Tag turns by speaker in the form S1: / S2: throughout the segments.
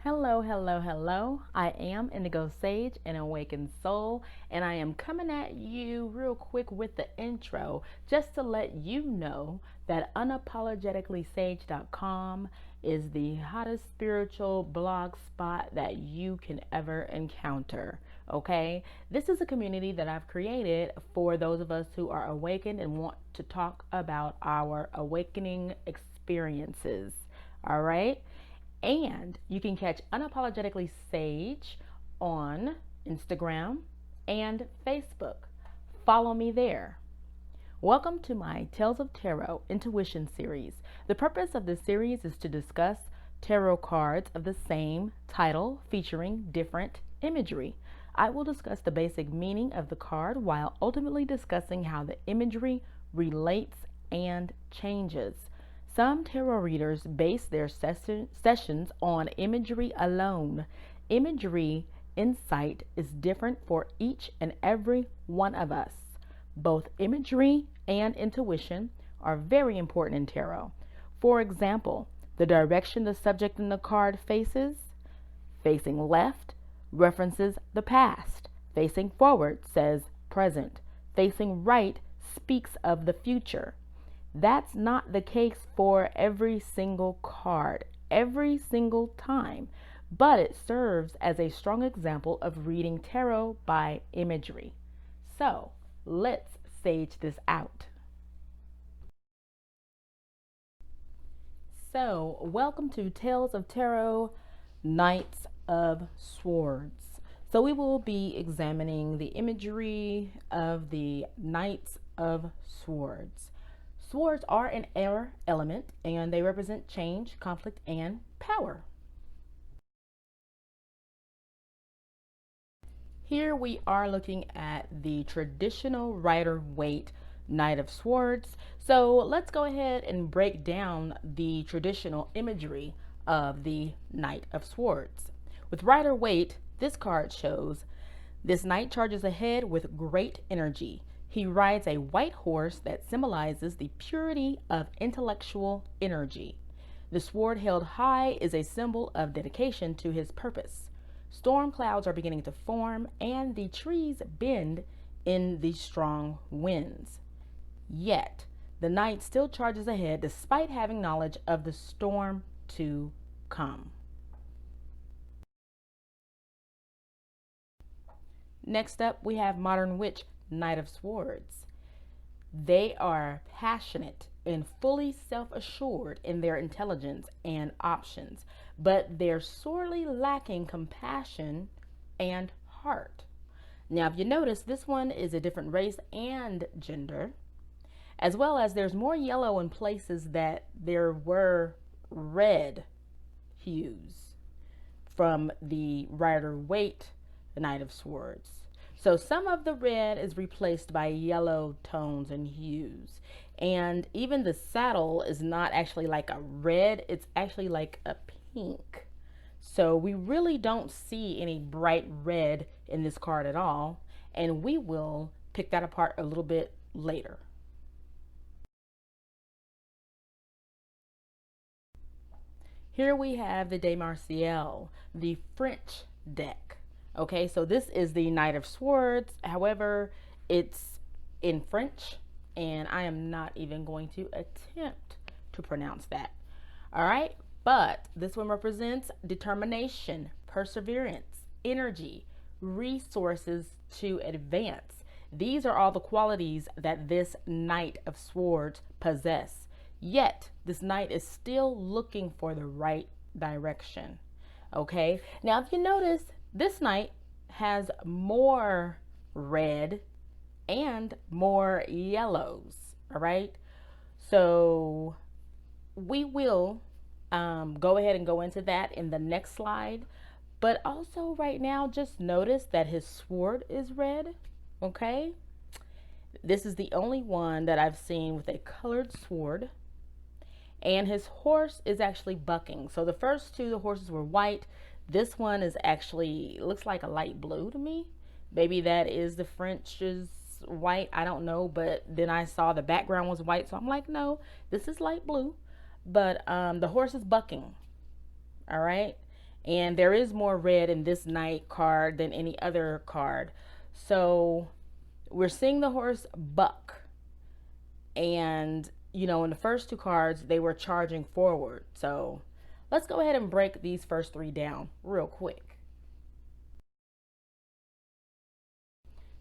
S1: Hello, hello, hello. I am Indigo Sage, an awakened soul, and I am coming at you real quick with the intro just to let you know that unapologeticallysage.com is the hottest spiritual blog spot that you can ever encounter. Okay, this is a community that I've created for those of us who are awakened and want to talk about our awakening experiences. All right. And you can catch Unapologetically Sage on Instagram and Facebook. Follow me there. Welcome to my Tales of Tarot Intuition series. The purpose of this series is to discuss tarot cards of the same title featuring different imagery. I will discuss the basic meaning of the card while ultimately discussing how the imagery relates and changes. Some tarot readers base their sessions on imagery alone. Imagery insight is different for each and every one of us. Both imagery and intuition are very important in tarot. For example, the direction the subject in the card faces, facing left, references the past. Facing forward says present. Facing right speaks of the future. That's not the case for every single card, every single time, but it serves as a strong example of reading tarot by imagery. So let's sage this out. So, welcome to Tales of Tarot, Knights of Swords. So we will be examining the imagery of the Knights of Swords. Swords are an air element and they represent change, conflict, and power. Here we are looking at the traditional Rider-Waite Knight of Swords. So let's go ahead and break down the traditional imagery of the Knight of Swords. With Rider-Waite, this card shows this knight charges ahead with great energy. He rides a white horse that symbolizes the purity of intellectual energy. The sword held high is a symbol of dedication to his purpose. Storm clouds are beginning to form and the trees bend in the strong winds. Yet, the knight still charges ahead despite having knowledge of the storm to come. Next up, we have Modern Witch Knight of Swords. They are passionate and fully self-assured in their intelligence and options, but they're sorely lacking compassion and heart. Now, if you notice, this one is a different race and gender, as well as there's more yellow in places that there were red hues from the Rider-Waite Knight of Swords. So some of the red is replaced by yellow tones and hues. And even the saddle is not actually like a red, it's actually like a pink. So we really don't see any bright red in this card at all. And we will pick that apart a little bit later. Here we have the De Martial, the French deck. Okay, so this is the Knight of Swords. However, it's in French, and I am not even going to attempt to pronounce that. All right, but this one represents determination, perseverance, energy, resources to advance. These are all the qualities that this Knight of Swords possess. Yet, this knight is still looking for the right direction. Okay, now if you notice, this knight has more red and more yellows. All right, so we will go ahead and go into that in the next slide. But also right now, just notice that his sword is red. Okay, this is the only one that I've seen with a colored sword. And his horse is actually bucking. So the first two, the horses were white. This one is actually, looks like a light blue to me. Maybe that is the French's white. I don't know. But then I saw the background was white. So I'm like, no, this is light blue. But the horse is bucking. All right. And there is more red in this Knight card than any other card. So we're seeing the horse buck. And, you know, in the first two cards, they were charging forward. So let's go ahead and break these first three down real quick.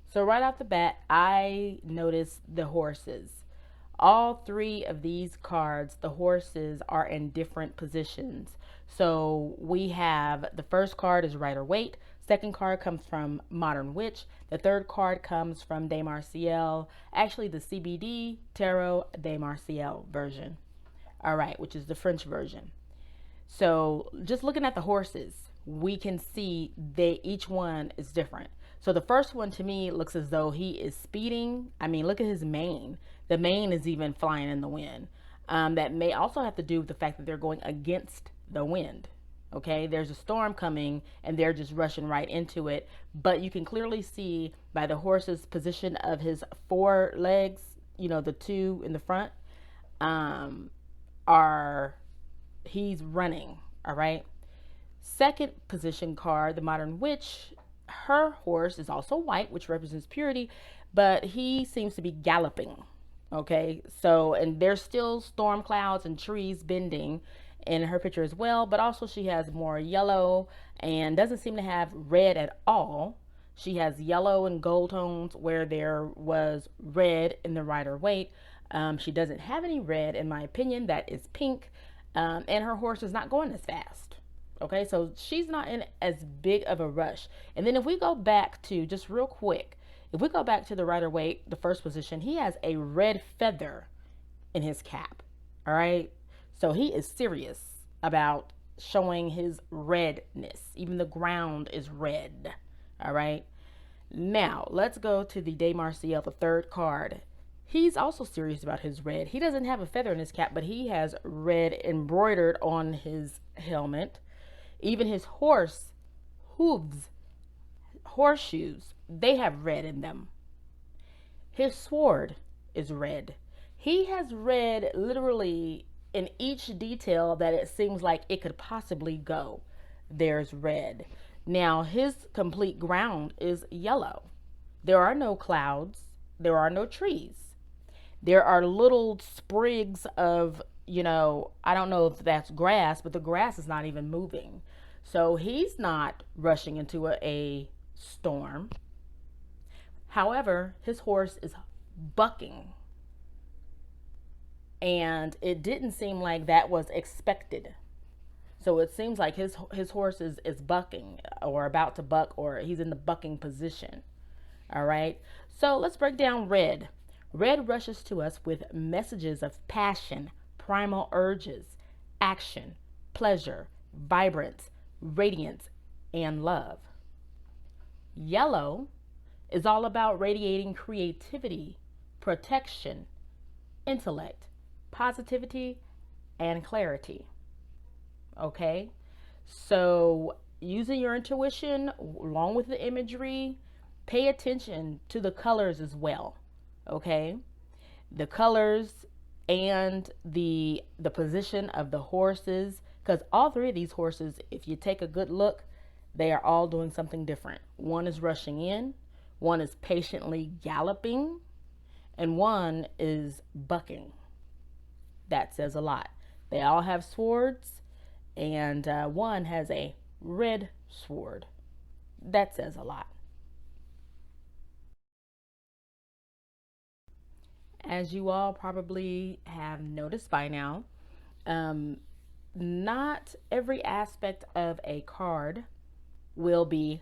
S1: So right off the bat, I noticed the horses. All three of these cards, the horses are in different positions. So we have the first card is Rider Waite. Second card comes from Modern Witch. The third card comes from De Marciel. Actually, the CBD Tarot De Marciel version. All right, which is the French version. So just looking at the horses, we can see each one is different. So the first one to me looks as though he is speeding. I mean, look at his mane. The mane is even flying in the wind. That may also have to do with the fact that they're going against the wind. Okay, there's a storm coming and they're just rushing right into it. But you can clearly see by the horse's position of his four legs, you know, the two in the front, he's running. All right. Second position card, the Modern Witch, her horse is also white, which represents purity, but he seems to be galloping. Okay, so, and there's still storm clouds and trees bending in her picture as well, but also she has more yellow and doesn't seem to have red at all. She has yellow and gold tones where there was red in the Rider Waite. She doesn't have any red, in my opinion. That is pink, and her horse is not going as fast. Okay, so she's not in as big of a rush. And then if we go back to, just real quick, if we go back to the Rider Waite, the first position, he has a red feather in his cap. All right, so he is serious about showing his redness. Even the ground is red. All right, now let's go to the De Marciel, the third card. He's also serious about his red. He doesn't have a feather in his cap, but he has red embroidered on his helmet. Even his horse hooves, horseshoes, they have red in them. His sword is red. He has red literally in each detail that it seems like it could possibly go. There's red. Now his complete ground is yellow. There are no clouds. There are no trees. There are little sprigs of, you know, I don't know if that's grass, but the grass is not even moving. So he's not rushing into a storm. However, his horse is bucking. And it didn't seem like that was expected. So it seems like his horse is bucking or about to buck, or he's in the bucking position. All right. So let's break down red. Red rushes to us with messages of passion, primal urges, action, pleasure, vibrance, radiance, and love. Yellow is all about radiating creativity, protection, intellect, positivity, and clarity. Okay, so using your intuition along with the imagery, pay attention to the colors as well. Okay, the colors and the position of the horses, because all three of these horses, if you take a good look, they are all doing something different. One is rushing in, one is patiently galloping, and one is bucking. That says a lot. They all have swords, and one has a red sword. That says a lot. As you all probably have noticed by now, not every aspect of a card will be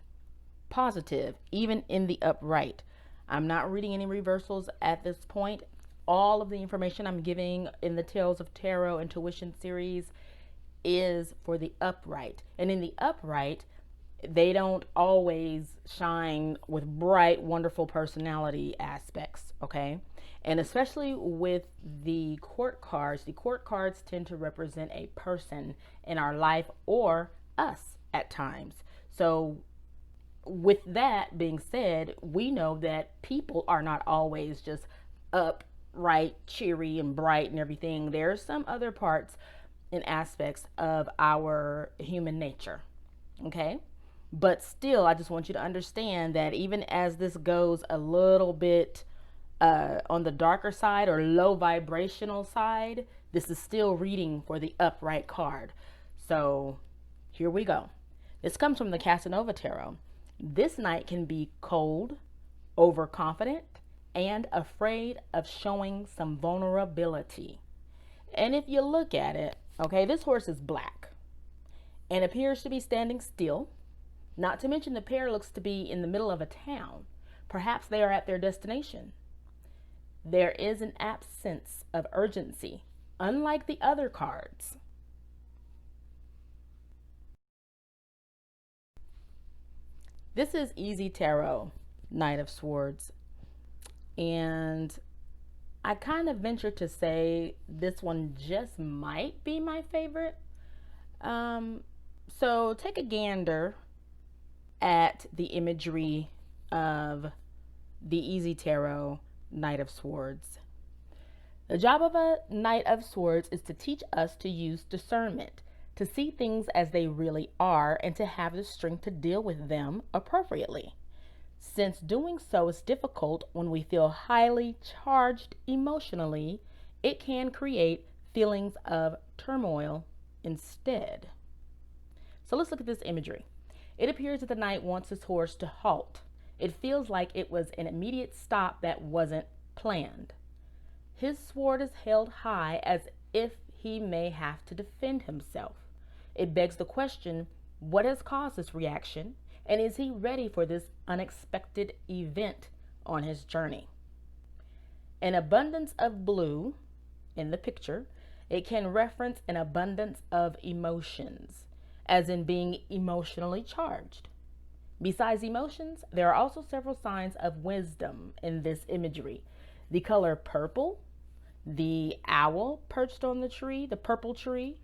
S1: positive, even in the upright. I'm not reading any reversals at this point. All of the information I'm giving in the Tales of Tarot Intuition series is for the upright. And in the upright, they don't always shine with bright, wonderful personality aspects, okay? And especially with the court cards tend to represent a person in our life or us at times. So with that being said, we know that people are not always just upright, cheery, and bright and everything. There are some other parts and aspects of our human nature. Okay. But still, I just want you to understand that even as this goes a little bit on the darker side or low vibrational side, this is still reading for the upright card. So here we go. This comes from the Casanova Tarot. This knight can be cold, overconfident, and afraid of showing some vulnerability. And if you look at it, okay, this horse is black and appears to be standing still. Not to mention the pair looks to be in the middle of a town. Perhaps they are at their destination. There is an absence of urgency, unlike the other cards. This is Easy Tarot, Knight of Swords. And I kind of venture to say this one just might be my favorite. So take a gander at the imagery of the Easy Tarot Knight of Swords. The job of a Knight of Swords is to teach us to use discernment, to see things as they really are, and to have the strength to deal with them appropriately. Since doing so is difficult when we feel highly charged emotionally, it can create feelings of turmoil instead. So let's look at this imagery. It appears that the knight wants his horse to halt. It feels like it was an immediate stop that wasn't planned. His sword is held high as if he may have to defend himself. It begs the question, what has caused this reaction, and is he ready for this unexpected event on his journey? An abundance of blue in the picture, it can reference an abundance of emotions, as in being emotionally charged. Besides emotions, there are also several signs of wisdom in this imagery. The color purple, the owl perched on the tree, the purple tree,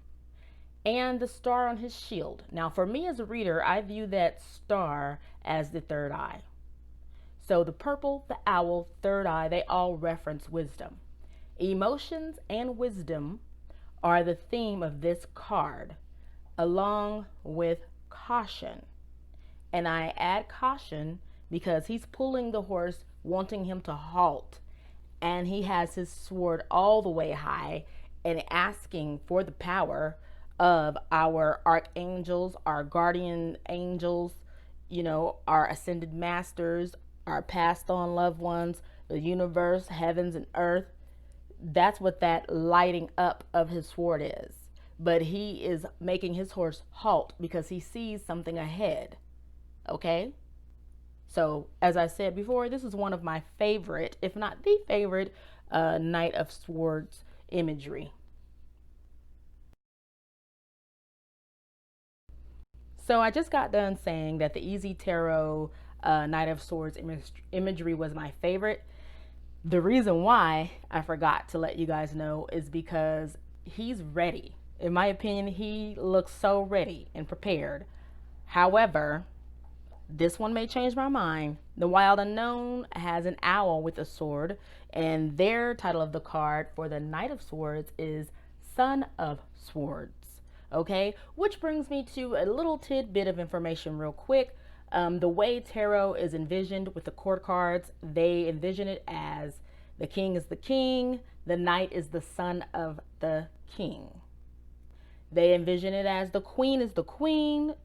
S1: and the star on his shield. Now, for me as a reader, I view that star as the third eye. So the purple, the owl, third eye, they all reference wisdom. Emotions and wisdom are the theme of this card, along with caution. And I add caution because he's pulling the horse, wanting him to halt. And he has his sword all the way high and asking for the power of our archangels, our guardian angels, our ascended masters, our passed on loved ones, the universe, heavens and earth. That's what that lighting up of his sword is. But he is making his horse halt because he sees something ahead. Okay? So, as I said before, this is one of my favorite, if not the favorite, Knight of Swords imagery. So, I just got done saying that the Easy Tarot Knight of Swords imagery was my favorite. The reason why I forgot to let you guys know is because he's ready. In my opinion, he looks so ready and prepared. However, this one may change my mind. The Wild Unknown has an owl with a sword, and their title of the card for the Knight of Swords is Son of Swords. Okay, which brings me to a little tidbit of information real quick. The way tarot is envisioned with the court cards, they envision it as the king is the king, the knight is the son of the king. They envision it as the queen is the queen,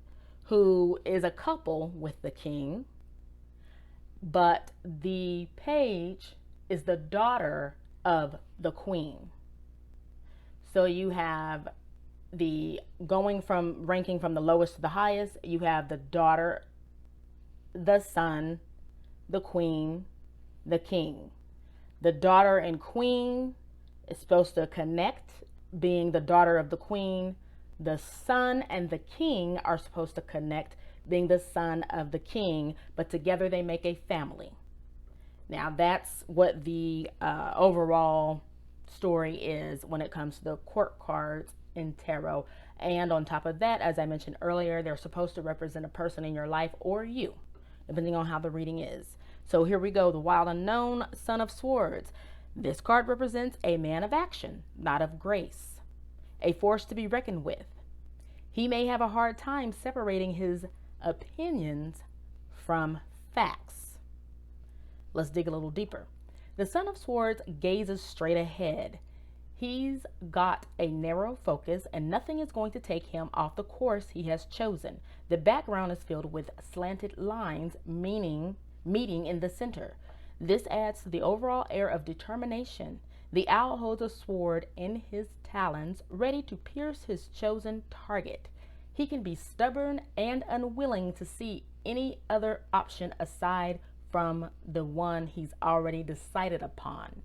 S1: who is a couple with the king, but the page is the daughter of the queen. So you have the ranking from the lowest to the highest, you have the daughter, the son, the queen, the king. The daughter and queen is supposed to connect, being the daughter of the queen. The son and the king are supposed to connect, being the son of the king, but together they make a family. Now that's what the overall story is when it comes to the court cards in tarot. And on top of that, as I mentioned earlier, they're supposed to represent a person in your life or you, depending on how the reading is. So here we go, the Wild Unknown, Son of Swords. This card represents a man of action, not of grace, a force to be reckoned with. He may have a hard time separating his opinions from facts. Let's dig a little deeper. The Son of Swords gazes straight ahead. He's got a narrow focus and nothing is going to take him off the course he has chosen. The background is filled with slanted lines, meeting in the center. This adds to the overall air of determination. The owl holds a sword in his talons, ready to pierce his chosen target. He can be stubborn and unwilling to see any other option aside from the one he's already decided upon.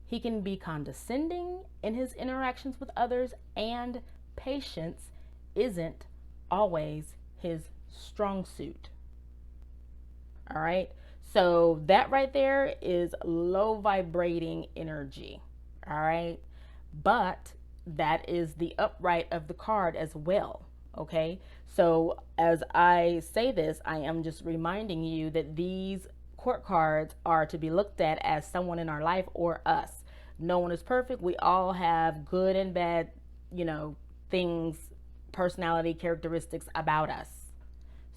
S1: He can be condescending in his interactions with others, and patience isn't always his strong suit. All right. So that right there is low vibrating energy. All right. But that is the upright of the card as well. Okay. So as I say this, I am just reminding you that these court cards are to be looked at as someone in our life or us. No one is perfect. We all have good and bad, things, personality characteristics about us.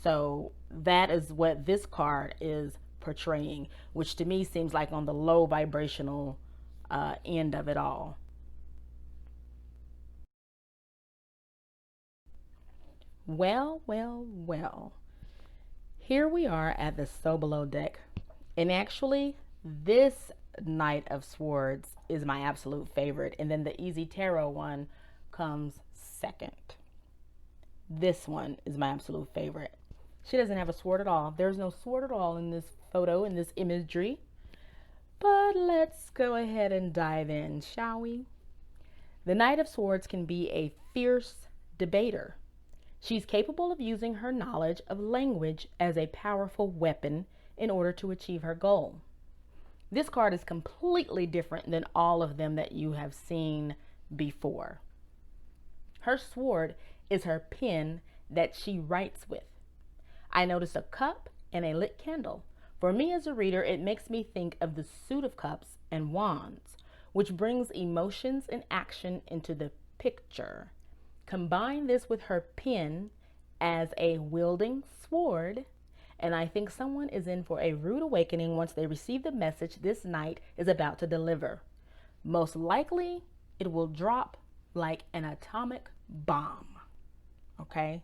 S1: So that is what this card is portraying, which to me seems like on the low vibrational end of it all. Well. Here we are at the Sobolo deck. And actually, this Knight of Swords is my absolute favorite. And then the Easy Tarot one comes second. This one is my absolute favorite. She doesn't have a sword at all. There's no sword at all in this photo, in this imagery. But let's go ahead and dive in, shall we? The Knight of Swords can be a fierce debater. She's capable of using her knowledge of language as a powerful weapon in order to achieve her goal. This card is completely different than all of them that you have seen before. Her sword is her pen that she writes with. I notice a cup and a lit candle. For me as a reader, it makes me think of the suit of cups and wands, which brings emotions and action into the picture. Combine this with her pen as a wielding sword, and I think someone is in for a rude awakening once they receive the message this knight is about to deliver. Most likely, it will drop like an atomic bomb. Okay?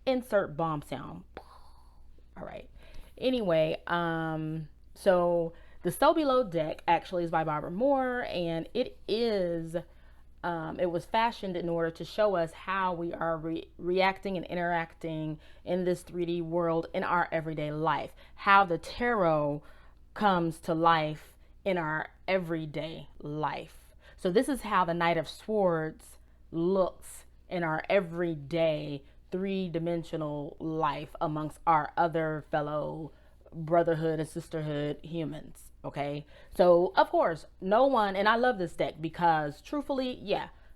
S1: Insert bomb sound. All right. Anyway, so the Sobolo deck actually is by Barbara Moore, and it is it was fashioned in order to show us how we are reacting and interacting in this 3D world in our everyday life, how the tarot comes to life in our everyday life. So this is how the Knight of Swords looks in our everyday three-dimensional life amongst our other fellow brotherhood and sisterhood humans. Okay, so of course no one, and I love this deck because truthfully,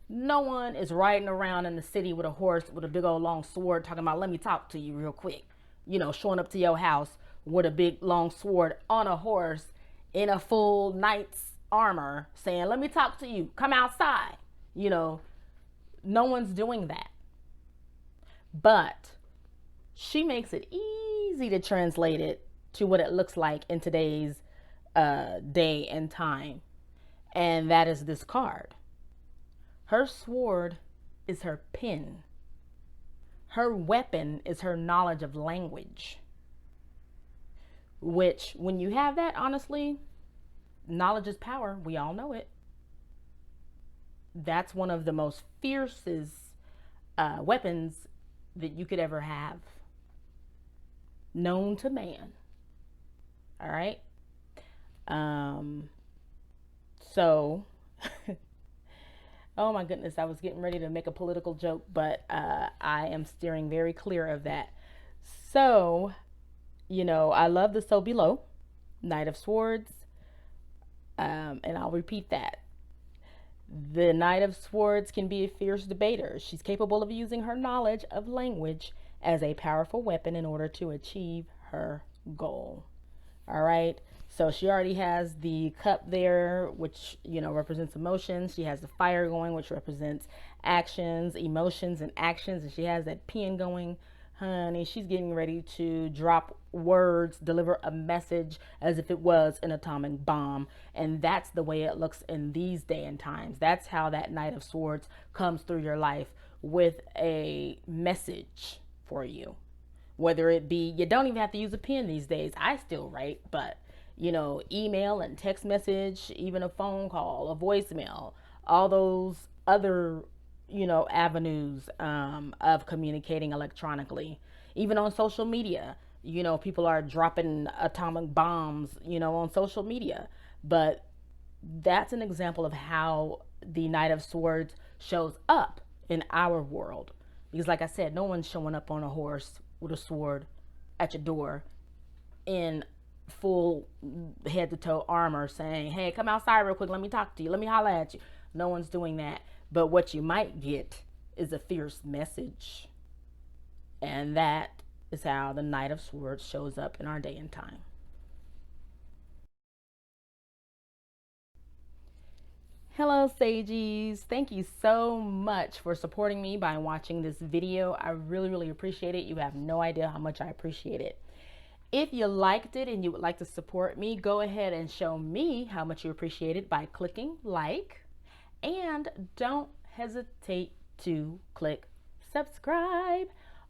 S1: no one is riding around in the city with a horse with a big old long sword talking about let me talk to you real quick, showing up to your house with a big long sword on a horse in a full knight's armor saying let me talk to you, come outside. No one's doing that. But she makes it easy to translate it to what it looks like in today's day and time. And that is this card. Her sword is her pen. Her weapon is her knowledge of language. Which, when you have that, honestly, knowledge is power. We all know it. That's one of the most fiercest weapons that you could ever have, known to man. All right. So oh my goodness, I was getting ready to make a political joke, but I am steering very clear of that. So I love the Sobolo Knight of Swords, and I'll repeat that. The Knight of Swords can be a fierce debater. She's capable of using her knowledge of language as a powerful weapon in order to achieve her goal. All right. So she already has the cup there, which, you know, represents emotions. She has the fire going, which represents actions, emotions, and actions. And she has that pen going. Honey, she's getting ready to drop words, deliver a message as if it was an atomic bomb. And that's the way it looks in these day and times. That's how that Knight of Swords comes through your life, with a message for you. Whether it be, you don't even have to use a pen these days. I still write, but you know, email and text message, even a phone call, a voicemail, all those other, you know, avenues of communicating electronically. Even on social media, you know, people are dropping atomic bombs, you know, on social media. But that's an example of how the Knight of Swords shows up in our world. Because, like I said, no one's showing up on a horse with a sword at your door in full head to toe armor saying, hey, come outside real quick, let me talk to you, let me holler at you. No one's doing that. But what you might get is a fierce message. And that is how the Knight of Swords shows up in our day and time. Hello Sagies, thank you so much for supporting me by watching this video. I really appreciate it. You have no idea how much I appreciate it. If you liked it and you would like to support me, go ahead and show me how much you appreciate it by clicking like, and don't hesitate to click subscribe.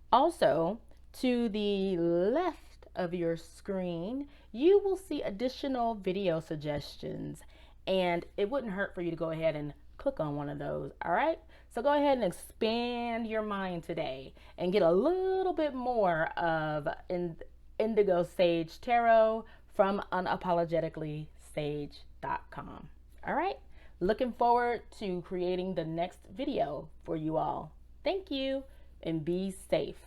S1: Also, to the left of your screen, you will see additional video suggestions, and it wouldn't hurt for you to go ahead and click on one of those. All right, so go ahead and expand your mind today and get a little bit more of Indigo Sage Tarot from unapologeticallysage.com. All right, looking forward to creating the next video for you all. Thank you, and be safe.